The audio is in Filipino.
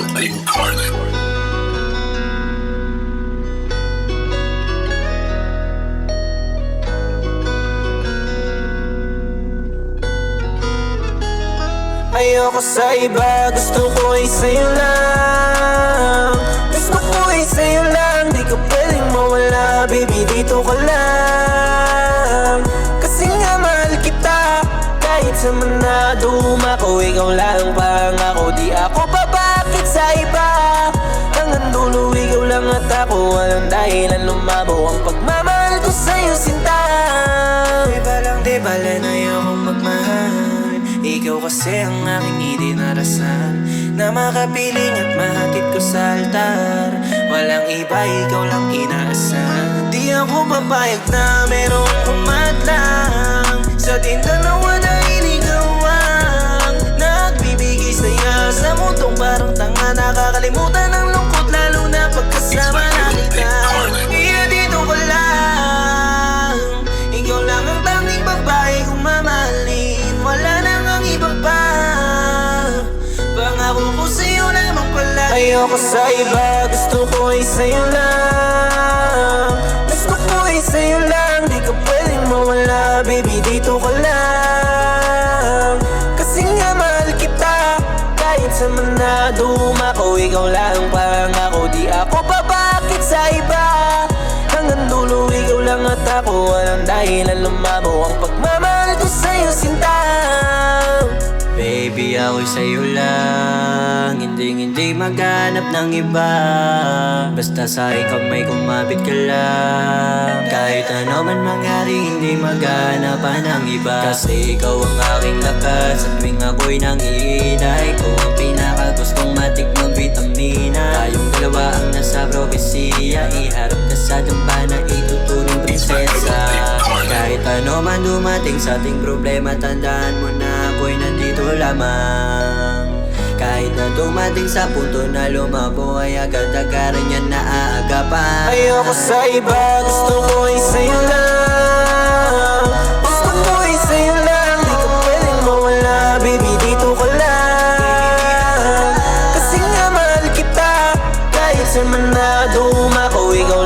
Evil Incarnate. Ayoko sa iba, gusto ko ay sa'yo lang. Gusto ko ay sa'yo lang, di ka pwedeng mawala. Baby, dito ka lang. Kasi nga mahal kita, kahit sa manado umako. Ikaw lang pangako, di ako babakit sa iba. Hanggang dulo, ikaw lang at ako. Walang dahilan lumabo ang pagmamahal ko sa'yo, sinta. Di bala na ayokong magmahal. Ikaw kasi ang aking idinarasan, na makapiling at mahatid ko sa altar. Walang iba, ikaw lang inaasahan. Di ako papayag na merong kumadlang sa ating dalawa na inigawang nagbibigay saya sa mundong parang tanga. Nakakalimutan ng lungkot lalo na pagkasama na kita. Kaya dito ko lang, ikaw lang ang tanging babae kong mamahalin. Wala nang ang iba pa, pangako ko sa'yo lamang palagi. Ayoko sa iba, gusto ko ay sa'yo lang. Gusto ko ay sa'yo lang, di ka pwedeng mawala. Baby, dito ka lang. Kasi nga mahal kita, kahit sa manado umako. Ikaw lang pangako, di ako babakit sa iba. Hanggang dulo, ikaw lang at ako. Walang dahilan lumabo ang pagmamahal ko sa'yo, sinta. Baby, ako'y sa'yo lang, hindi maghanap ng iba. Basta sa ikaw may kumapit ka lang. Kahit ano man mangyari, hindi maghanapan ng iba. Kasi ikaw ang aking lakas, at tuwing ako'y nangihinay. Ikaw ang pinakagustong matikmang vitamina. Tayong dalawa ang nasa propesiya, iharap ka sa dambana, ituturing prinsesa. Kahit ano man dumating sa ating problema, tandaan mo na ako'y nandito lamang. Kahit na dumating sa punto na lumabo, ay agad-agaran yan na aagapan. Ayoko sa iba, gusto ko ay sa'yo lang. Gusto ko ay sa'yo lang, di ka pwedeng mawala. Baby, dito ka lang. Kasi nga mahal kita, kahit sa manado umako. Ikaw